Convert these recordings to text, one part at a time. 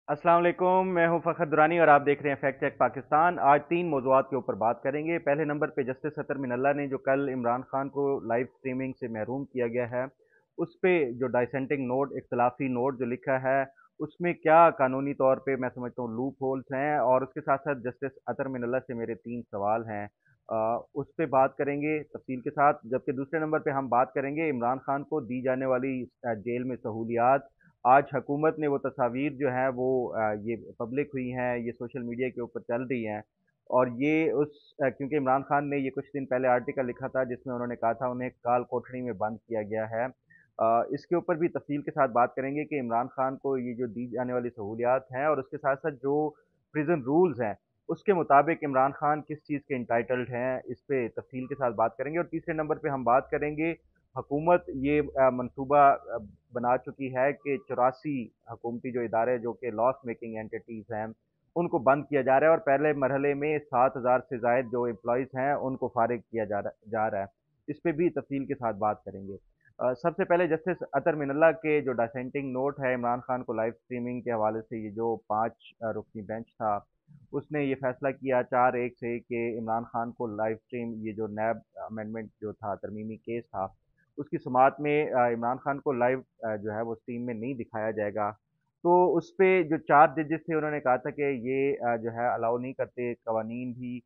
अस्सलाम वालेकुम। मैं हूं फ़खर दुरानी और आप देख रहे हैं फैक्ट चेक पाकिस्तान। आज तीन मौज़ूआत के ऊपर बात करेंगे। पहले नंबर पे जस्टिस अतर मिनल्ला ने जो कल इमरान खान को लाइव स्ट्रीमिंग से महरूम किया गया है, उस पे जो डाइसेंटिंग नोट, इख्तलाफी नोट जो लिखा है, उसमें क्या कानूनी तौर पे मैं समझता हूँ लूप होल्स हैं, और उसके साथ साथ जस्टिस अतर मिनल्ला से मेरे तीन सवाल हैं। उस पे बात करेंगे तफसील के साथ। जबकि दूसरे नंबर पे हम बात करेंगे इमरान खान को दी जाने वाली जेल में सहूलियात। आज हुकूमत ने वो तस्वीर जो हैं वो ये पब्लिक हुई हैं, ये सोशल मीडिया के ऊपर चल रही हैं। और ये क्योंकि इमरान खान ने ये कुछ दिन पहले आर्टिकल लिखा था जिसमें उन्होंने कहा था उन्हें काल कोठरी में बंद किया गया है। इसके ऊपर भी तफसील के साथ बात करेंगे कि इमरान खान को ये जो दी जाने वाली सहूलियात हैं और उसके साथ साथ जो प्रिजन रूल्स हैं, उसके मुताबिक इमरान खान किस चीज़ के इंटाइटल्ड हैं, इस पे तफसील के साथ बात करेंगे। और तीसरे नंबर पे हम बात करेंगे, हुकूमत ये मंसूबा बना चुकी है कि 84 हुकूमती जो इदारे जो कि लॉस मेकिंग एंटिटीज़ हैं, उनको बंद किया जा रहा है और पहले मरहले में 7,000 से ज़ायद जो एम्प्लॉयज़ हैं, उनको फारिग किया जा रहा है। इस पे भी तफसील के साथ बात करेंगे। सबसे पहले जस्टिस अतर मिनल्ला के जो डिसेंटिंग नोट है इमरान खान को लाइव स्ट्रीमिंग के हवाले से, ये जो 5 रुकनी बेंच था, उसने ये फैसला किया 4-1 से कि इमरान खान को लाइव स्ट्रीम, ये जो नैब अमेंडमेंट जो था, तरमीमी केस था, उसकी समात में इमरान खान को लाइव जो है वो स्ट्रीम में नहीं दिखाया जाएगा। तो उस पे जो 4 जजेस थे उन्होंने कहा था कि ये जो है अलाउ नहीं करते कवानीन भी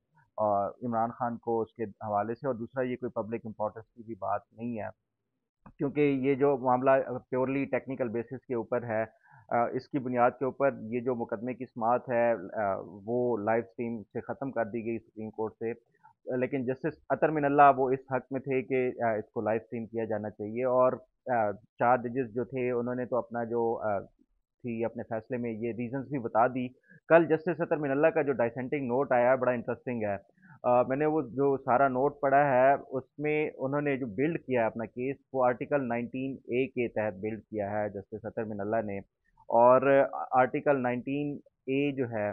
इमरान खान को उसके हवाले से, और दूसरा ये कोई पब्लिक इम्पोर्टेंस की भी बात नहीं है, क्योंकि ये जो मामला प्योरली टेक्निकल बेसिस के ऊपर है। इसकी बुनियाद के ऊपर ये जो मुकदमे की समाअत है वो लाइव स्ट्रीम से ख़त्म कर दी गई सुप्रीम कोर्ट से। लेकिन जस्टिस अतर मिनल्ला वो इस हक में थे कि इसको लाइव स्ट्रीम किया जाना चाहिए, और 4 जजेस जो थे उन्होंने तो अपना जो थी अपने फैसले में ये रीजंस भी बता दी। कल जस्टिस अतर मिनल्ला का जो डाइसेंटिंग नोट आया है, बड़ा इंटरेस्टिंग है। मैंने वो जो सारा नोट पढ़ा है, उसमें उन्होंने जो बिल्ड किया है अपना केस, वो आर्टिकल 19 ए के तहत बिल्ड किया है जस्टिस अतर मिनल्ला ने। और आर्टिकल 19 ए जो है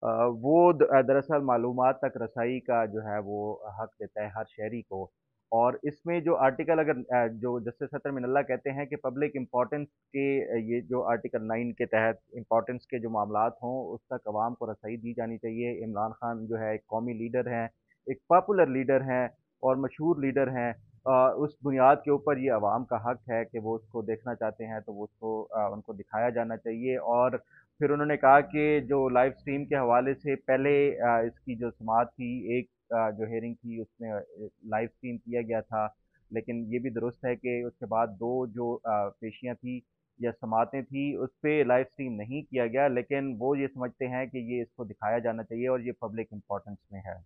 वो दरअसल मालूमात तक रसाई का जो है वो हक देता है हर शहरी को। और इसमें जो आर्टिकल, अगर जो जस्टिस सत्तर मिनल्ला कहते हैं कि पब्लिक इम्पोर्टेंस के ये जो आर्टिकल 9 के तहत इम्पोर्टेंस के जो मामलात हों उस तक आवाम को रसाई दी जानी चाहिए। इमरान खान जो है एक कौमी लीडर हैं, एक पॉपुलर लीडर हैं और मशहूर लीडर हैं। उस बुनियाद के ऊपर ये आवाम का हक है कि वो उसको देखना चाहते हैं तो वो उसको उनको दिखाया जाना चाहिए। और फिर उन्होंने कहा कि जो लाइव स्ट्रीम के हवाले से पहले इसकी जो समाअत थी, एक जो हेयरिंग थी उसमें लाइव स्ट्रीम किया गया था। लेकिन ये भी दुरुस्त है कि उसके बाद 2 जो पेशियाँ थी या समाअतें थी, उस पे लाइव स्ट्रीम नहीं किया गया, लेकिन वो ये समझते हैं कि ये इसको दिखाया जाना चाहिए और ये पब्लिक इम्पोर्टेंस में है।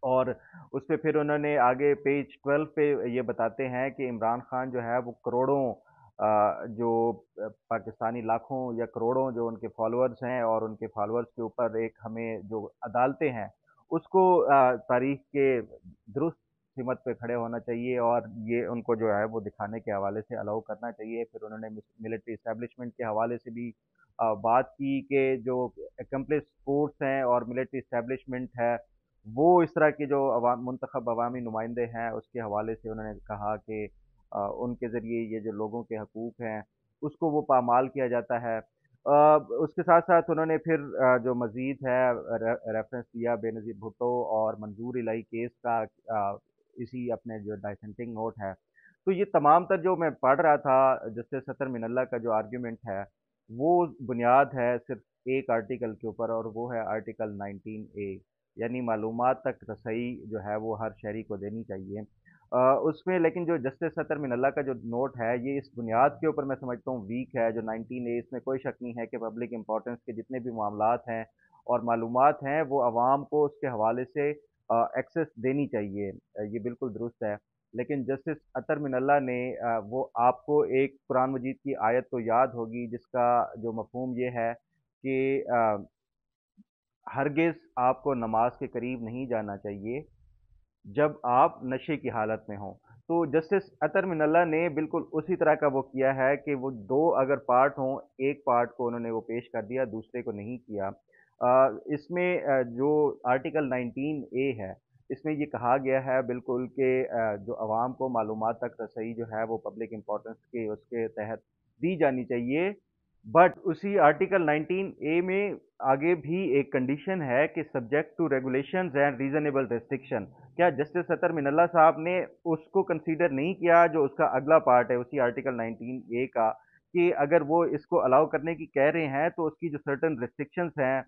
और उस पे फिर उन्होंने आगे पेज 12 पे ये बताते हैं कि इमरान खान जो है वो करोड़ों जो पाकिस्तानी, लाखों या करोड़ों जो उनके फॉलोअर्स हैं, और उनके फॉलोअर्स के ऊपर एक हमें जो अदालतें हैं उसको तारीख के दुरुस्त सिमत पे खड़े होना चाहिए, और ये उनको जो है वो दिखाने के हवाले से अलाउ करना चाहिए। फिर उन्होंने मिलिट्री इस्टेब्लिशमेंट के हवाले से भी बात की कि जो एकम्प्लिस कोर्ट्स हैं और मिलिट्री इस्टेब्लिशमेंट है, वो इस तरह के जो मुंतखब अवामी नुमाइंदे हैं उसके हवाले से उन्होंने कहा कि उनके ज़रिए ये जो लोगों के हकूक़ हैं उसको वो पामाल किया जाता है। उसके साथ साथ उन्होंने फिर जो मज़ीद है रेफरेंस दिया बेनज़ीर भुट्टो और मंजूर इलाही केस का, इसी अपने जो डाइसेंटिंग नोट है। तो ये तमाम तर जो मैं पढ़ रहा था, जस्टिस सत्तर मिनल्ला का जो आर्ग्यूमेंट है, वो बुनियाद है सिर्फ एक आर्टिकल के ऊपर, और वो है आर्टिकल 19 ए, यानी मालूमात तक रसाई जो है वो हर शहरी को देनी चाहिए। उसमें लेकिन जो जस्टिस सत्तर मिनल्ला का जो नोट है, ये इस बुनियाद के ऊपर मैं समझता हूँ वीक है। जो 19 ए, इसमें कोई शक नहीं है कि पब्लिक इंपॉर्टेंस के जितने भी मामलात हैं और मालूमात हैं वो आवाम को उसके हवाले से एक्सेस देनी चाहिए। ये बिल्कुल दुरुस्त है। लेकिन जस्टिस अतर मिनल्ला ने वो आपको एक कुरान मजीद की आयत तो याद होगी जिसका जो मफहूम ये है कि हरगिज़ आपको नमाज के करीब नहीं जाना चाहिए जब आप नशे की हालत में हों। तो जस्टिस अतर मिनल्ला ने बिल्कुल उसी तरह का वो किया है कि वो 2 अगर पार्ट हों, एक पार्ट को उन्होंने वो पेश कर दिया, दूसरे को नहीं किया। इसमें जो आर्टिकल 19 ए है, इसमें ये कहा गया है बिल्कुल कि जो अवाम को मालूमात तक रसाई जो है वो पब्लिक इम्पोर्टेंस के उसके तहत दी जानी चाहिए, बट उसी आर्टिकल 19A में आगे भी एक कंडीशन है कि subject to regulations and reasonable restriction. क्या जस्टिस अतर मिनल्ला साहब ने उसको कंसीडर नहीं किया, जो उसका अगला पार्ट है उसी आर्टिकल 19A का, कि अगर वो इसको अलाउ करने की कह रहे हैं तो उसकी जो सर्टन रेस्ट्रिक्शंस हैं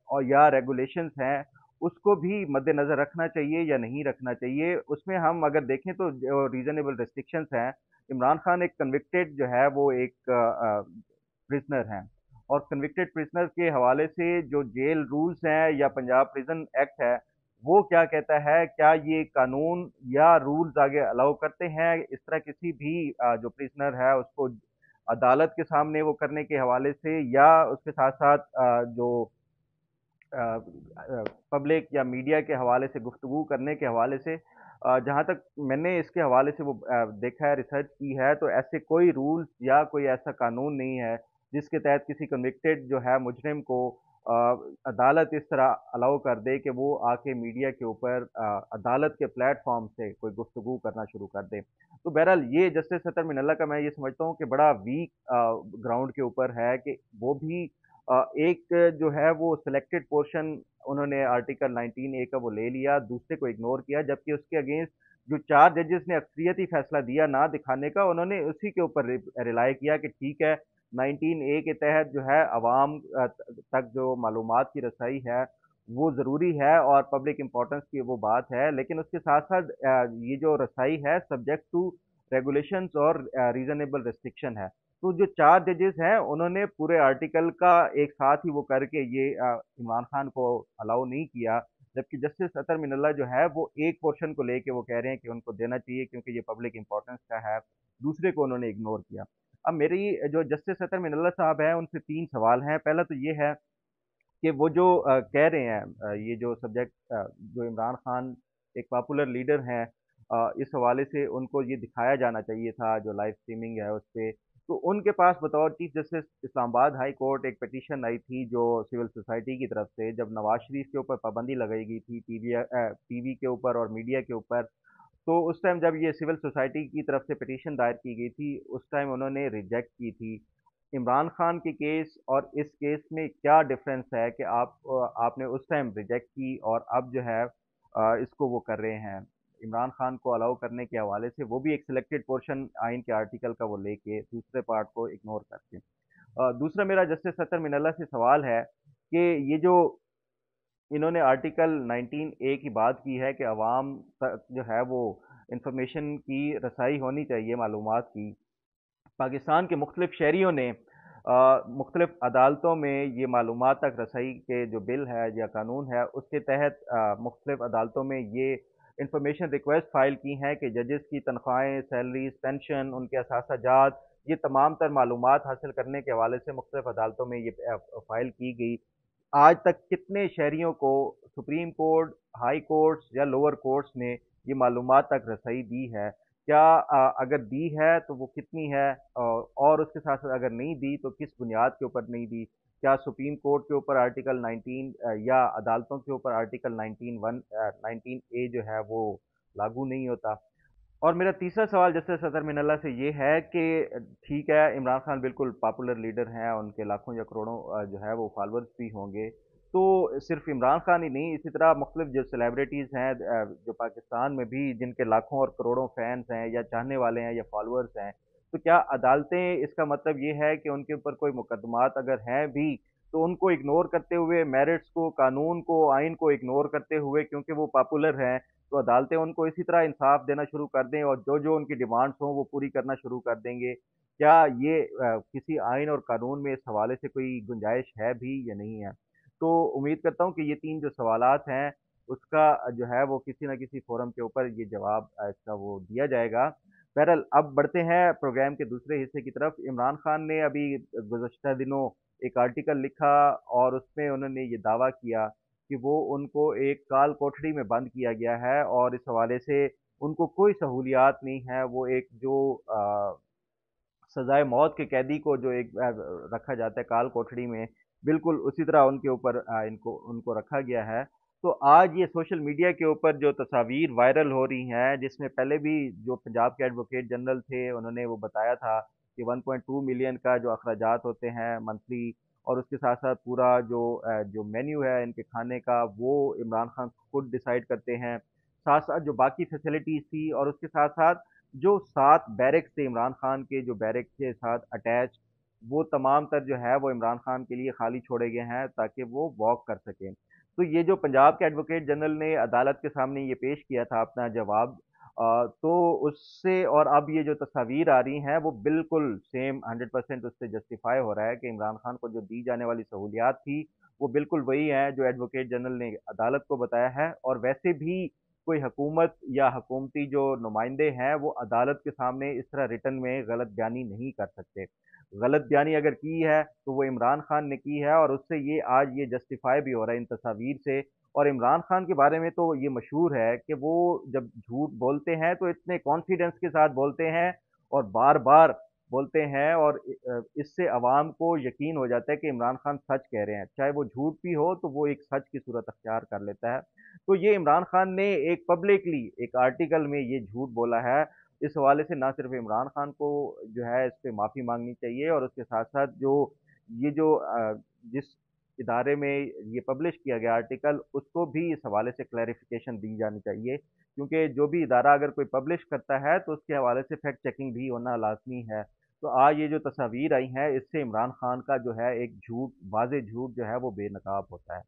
और या रेगुलेशंस हैं, उसको भी मद्देनजर रखना चाहिए या नहीं रखना चाहिए। उसमें हम अगर देखें तो जो रीजनेबल रेस्ट्रिक्शंस हैं, इमरान खान एक कन्विक्टेड जो है वो एक प्रिजनर हैं, और कन्विक्टेड प्रिजनर के हवाले से जो जेल रूल्स हैं या पंजाब प्रिजन एक्ट है, वो क्या कहता है, क्या ये कानून या रूल्स आगे अलाउ करते हैं इस तरह किसी भी जो प्रिजनर है उसको अदालत के सामने वो करने के हवाले से, या उसके साथ साथ जो पब्लिक या मीडिया के हवाले से गुफ्तगू करने के हवाले से, जहाँ तक मैंने इसके हवाले से वो देखा है, रिसर्च की है, तो ऐसे कोई रूल्स या कोई ऐसा कानून नहीं है जिसके तहत किसी कन्विक्टेड जो है मुजरिम को अ, अदालत इस तरह अलाउ कर दे कि वो आके मीडिया के ऊपर अदालत के प्लेटफॉर्म से कोई गुफ्तगू करना शुरू कर दे। तो बहरहाल ये जस्टिस सतर मिनल्ला का मैं ये समझता हूँ कि बड़ा वीक ग्राउंड के ऊपर है कि वो भी एक जो है वो सिलेक्टेड पोर्शन उन्होंने आर्टिकल 19A का वो ले लिया, दूसरे को इग्नोर किया, जबकि उसके अगेंस्ट जो 4 जजेस ने अक्सरियती फैसला दिया ना दिखाने का, उन्होंने उसी के ऊपर रिलाय किया कि ठीक है, 19A के तहत जो है अवाम तक जो मालूमात की रसाई है वो ज़रूरी है और पब्लिक इम्पोर्टेंस की वो बात है, लेकिन उसके साथ साथ ये जो रसाई है सब्जेक्ट टू रेगुलेशंस और रीजनेबल रिस्ट्रिक्शन है। तो जो 4 जजेस हैं उन्होंने पूरे आर्टिकल का एक साथ ही वो करके ये इमरान खान को अलाउ नहीं किया, जबकि जस्टिस अतर मिनल्ला जो है वो एक पोर्शन को लेके वो कह रहे हैं कि उनको देना चाहिए क्योंकि ये पब्लिक इंपॉर्टेंस का है, दूसरे को उन्होंने इग्नोर किया। अब मेरी जो जस्टिस अतर मिनल्ला साहब हैं उनसे 3 सवाल हैं। पहला तो ये है कि वो जो कह रहे हैं ये जो सब्जेक्ट जो इमरान खान एक पॉपुलर लीडर हैं, इस हवाले से उनको ये दिखाया जाना चाहिए था जो लाइव स्ट्रीमिंग है उस पे। तो उनके पास बतौर chief justice Islamabad high court एक पिटीशन आई थी जो सिविल सोसाइटी की तरफ से, जब नवाज शरीफ के ऊपर पाबंदी लगाई गई थी टीवी के ऊपर और मीडिया के ऊपर। तो उस टाइम जब ये सिविल सोसाइटी की तरफ से पिटीशन दायर की गई थी, उस टाइम उन्होंने रिजेक्ट की थी। इमरान खान के केस और इस केस में क्या डिफरेंस है कि आपने उस टाइम रिजेक्ट की और अब जो है इसको वो कर रहे हैं, इमरान खान को अलाउ करने के हवाले से, वो भी एक सिलेक्टेड पोर्शन आइन के आर्टिकल का वो लेके दूसरे पार्ट को इग्नोर करके। दूसरा मेरा जस्टिस सत्तर मिनल्ला से सवाल है कि ये जो इन्होंने आर्टिकल 19A की बात की है कि अवाम तक जो है वो इंफॉर्मेशन की रसाई होनी चाहिए मालूमात की, पाकिस्तान के मुख्तलिफ शहरियों ने मुख्तलिफ अदालतों में ये मालूमात तक रसाई के जो बिल है या कानून है उसके तहत मुख्तलिफ अदालतों में ये इंफॉर्मेशन रिक्वेस्ट फाइल की हैं कि जजेस की तनख्वाहें, सैलरीज, पेंशन, उनके असासाजात, ये तमाम तर मालूमात हासिल करने के हवाले से मुख्तलिफ अदालतों में ये फाइल की गई। आज तक कितने शहरियों को सुप्रीम कोर्ट, हाई कोर्ट्स या लोअर कोर्ट्स ने ये मालूमात तक रसाई दी है? क्या अगर दी है तो वो कितनी है? और उसके साथ साथ अगर नहीं दी तो किस बुनियाद के ऊपर नहीं दी? क्या सुप्रीम कोर्ट के ऊपर आर्टिकल 19 या अदालतों के ऊपर आर्टिकल 19A जो है वो लागू नहीं होता? और मेरा तीसरा सवाल जस्टिस अतर मिनल्ला से ये है कि ठीक है, इमरान खान बिल्कुल पॉपुलर लीडर हैं, उनके लाखों या करोड़ों जो है वो फॉलोअर्स भी होंगे। तो सिर्फ इमरान खान ही नहीं, इसी तरह मुख्तलिफ जो सेलिब्रिटीज़ हैं जो पाकिस्तान में भी जिनके लाखों और करोड़ों फैंस हैं या चाहने वाले हैं या फॉलोअर्स हैं, तो क्या अदालतें इसका मतलब ये है कि उनके ऊपर कोई मुकदमात अगर हैं भी तो उनको इग्नोर करते हुए, मेरिट्स को, कानून को, आइन को इग्नोर करते हुए, क्योंकि वो पॉपुलर हैं, तो अदालतें उनको इसी तरह इंसाफ देना शुरू कर दें और जो जो उनकी डिमांड्स हों वो पूरी करना शुरू कर देंगे? क्या ये किसी आइन और कानून में इस हवाले से कोई गुंजाइश है भी या नहीं है? तो उम्मीद करता हूँ कि ये तीन जो सवालात हैं उसका जो है वो किसी न किसी फोरम के ऊपर ये जवाब इसका वो दिया जाएगा। बहरहाल अब बढ़ते हैं प्रोग्राम के दूसरे हिस्से की तरफ। इमरान खान ने अभी गुज़श्ता दिनों एक आर्टिकल लिखा और उसमें उन्होंने ये दावा किया कि वो उनको एक काल कोठरी में बंद किया गया है और इस हवाले से उनको कोई सहूलियात नहीं है। वो एक जो सजाए मौत के कैदी को जो एक रखा जाता है काल कोठरी में, बिल्कुल उसी तरह उनके ऊपर इनको उनको रखा गया है। तो आज ये सोशल मीडिया के ऊपर जो तस्वीर वायरल हो रही हैं, जिसमें पहले भी जो पंजाब के एडवोकेट जनरल थे उन्होंने वो बताया था कि 1.2 मिलियन का जो अखराजात होते हैं मंथली, और उसके साथ साथ पूरा जो मेन्यू है इनके खाने का वो इमरान खान खुद डिसाइड करते हैं। साथ साथ जो बाकी फैसिलिटीज़ थी, और उसके साथ साथ जो 7 बैरक्स थे इमरान खान के, जो बैरक के साथ अटैच, वो तमाम तर जो है वो इमरान खान के लिए खाली छोड़े गए हैं ताकि वो वॉक कर सकें। तो ये जो पंजाब के एडवोकेट जनरल ने अदालत के सामने ये पेश किया था अपना जवाब, तो उससे और अब ये जो तस्वीर आ रही हैं वो बिल्कुल सेम 100% उससे जस्टिफाई हो रहा है कि इमरान खान को जो दी जाने वाली सहूलियात थी वो बिल्कुल वही है जो एडवोकेट जनरल ने अदालत को बताया है। और वैसे भी कोई हुकूमत या हुकूमती जो नुमाइंदे हैं वो अदालत के सामने इस तरह रिटर्न में गलत बयानी नहीं कर सकते। गलत बयानी अगर की है तो वो इमरान खान ने की है, और उससे ये आज ये जस्टिफाई भी हो रहा है इन तस्वीर से। और इमरान खान के बारे में तो ये मशहूर है कि वो जब झूठ बोलते हैं तो इतने कॉन्फिडेंस के साथ बोलते हैं और बार बार बोलते हैं, और इससे अवाम को यकीन हो जाता है कि इमरान खान सच कह रहे हैं, चाहे वो झूठ भी हो तो वो एक सच की सूरत अख्तियार कर लेता है। तो ये इमरान खान ने एक पब्लिकली एक आर्टिकल में ये झूठ बोला है। इस हवाले से ना सिर्फ इमरान खान को जो है इस पे माफ़ी मांगनी चाहिए, और उसके साथ साथ जो ये जो जिस इदारे में ये पब्लिश किया गया आर्टिकल उसको भी इस हवाले से क्लैरिफिकेशन दी जानी चाहिए, क्योंकि जो भी इदारा अगर कोई पब्लिश करता है तो उसके हवाले से फैक्ट चेकिंग भी होना लाजमी है। तो आज ये जो तस्वीर आई हैं इससे इमरान खान का जो है एक झूठ, वाज़ेह झूठ जो है वो बेनकाब होता है।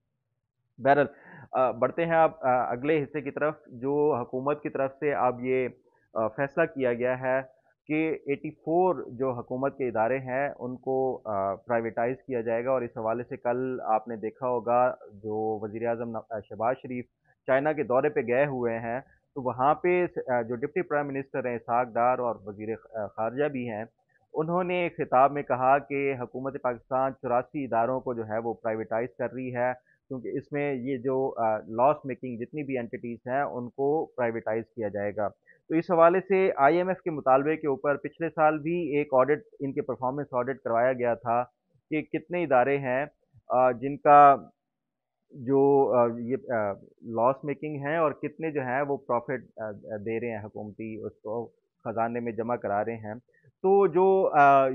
बहरहाल बढ़ते हैं अब अगले हिस्से की तरफ, जो हुकूमत की तरफ से अब ये फैसला किया गया है कि 84 जो हुकूमत के इदारे हैं उनको प्राइवेटाइज किया जाएगा। और इस हवाले से कल आपने देखा होगा जो वज़ीर आज़म शहबाज शरीफ चाइना के दौरे पे गए हुए हैं, तो वहाँ पे जो डिप्टी प्राइम मिनिस्टर हैं इसहाक डार और वज़ीर ख़ारजा भी हैं, उन्होंने एक खिताब में कहा कि हुकूमत पाकिस्तान 84 इदारों को जो है वो प्राइवेटाइज कर रही है, क्योंकि इसमें ये जो लॉस मेकिंग जितनी भी एंटिटीज़ हैं उनको प्राइवेटाइज किया जाएगा। तो इस हवाले से आईएमएफ के मुतालबे के ऊपर पिछले साल भी एक ऑडिट, इनके परफॉर्मेंस ऑडिट करवाया गया था कि कितने इदारे हैं जिनका जो ये लॉस मेकिंग है, और कितने जो हैं वो प्रॉफिट दे रहे हैं हुकूमती उसको ख़जाने में जमा करा रहे हैं। तो जो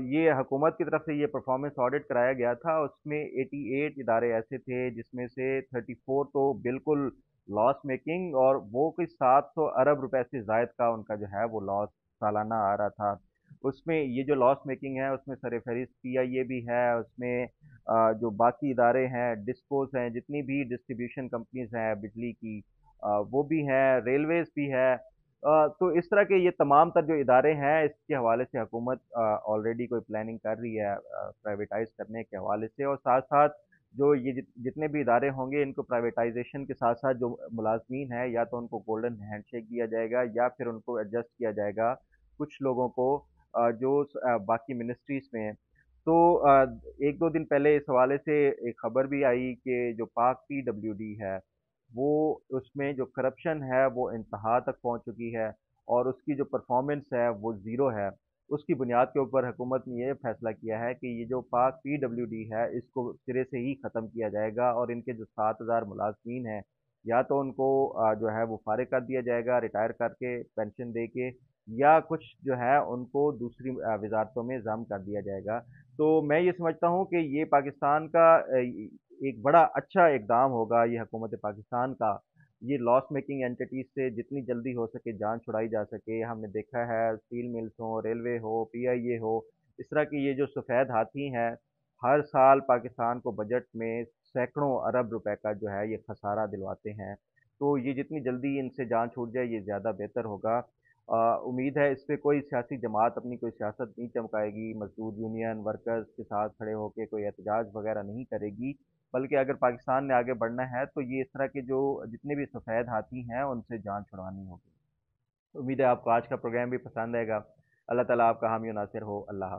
ये हुकूमत की तरफ से ये परफॉर्मेंस ऑडिट कराया गया था उसमें 88 इदारे ऐसे थे जिसमें से 34 तो बिल्कुल लॉस मेकिंग, और वो कोई 700 अरब रुपए से ज़ायद का उनका जो है वो लॉस सालाना आ रहा था। उसमें ये जो लॉस मेकिंग है उसमें सरफहरिस्त पीआईए भी है, उसमें जो बाकी इदारे हैं, डिस्कोस हैं, जितनी भी डिस्ट्रीब्यूशन कंपनीज हैं बिजली की, वो भी हैं, रेलवेज भी है। तो इस तरह के ये तमाम तर जो इदारे हैं इसके हवाले से हुकूमत ऑलरेडी कोई प्लानिंग कर रही है प्राइवेटाइज करने के हवाले से। और साथ साथ जो ये जितने भी इदारे होंगे इनको प्राइवेटाइजेशन के साथ साथ जो मुलाजमीन है या तो उनको गोल्डन हैंडशेक दिया जाएगा या फिर उनको एडजस्ट किया जाएगा कुछ लोगों को जो बाकी मिनिस्ट्रीज में हैं। तो एक दो दिन पहले इस हवाले से एक खबर भी आई कि जो पाक पीडब्ल्यूडी है वो, उसमें जो करप्शन है वो इंतहा तक पहुंच चुकी है, और उसकी जो परफॉर्मेंस है वो ज़ीरो है। उसकी बुनियाद के ऊपर हुकूमत ने ये फैसला किया है कि ये जो पाक पीडब्ल्यूडी है इसको सिरे से ही ख़त्म किया जाएगा, और इनके जो 7,000 मुलाजमीन हैं या तो उनको जो है वो फारिग कर दिया जाएगा रिटायर करके पेंशन दे के, या कुछ जो है उनको दूसरी वजारतों में जम कर दिया जाएगा। तो मैं ये समझता हूँ कि ये पाकिस्तान का एक बड़ा अच्छा इकदाम होगा ये हुकूमत पाकिस्तान का। ये लॉस मेकिंग एंटिटीज से जितनी जल्दी हो सके जान छुड़ाई जा सके। हमने देखा है स्टील मिल्स हो, रेलवे हो, पीआईए हो, इस तरह की ये जो सफ़ेद हाथी हैं हर साल पाकिस्तान को बजट में सैकड़ों अरब रुपए का जो है ये खसारा दिलवाते हैं। तो ये जितनी जल्दी इनसे जान छूट जाए ये ज़्यादा बेहतर होगा। उम्मीद है इस पे कोई सियासी जमात अपनी कोई सियासत नहीं चमकाएगी, मजदूर यूनियन वर्कर्स के साथ खड़े होकर कोई एहतजाज वगैरह नहीं करेगी, बल्कि अगर पाकिस्तान ने आगे बढ़ना है तो ये इस तरह के जो जितने भी सफ़ेद हाथी हैं उनसे जान छुड़वानी होगी। उम्मीद है आपको आज का प्रोग्राम भी पसंद आएगा। अल्लाह ताला आपका हामी और नासिर हो। अल्लाह हाफ़िज़।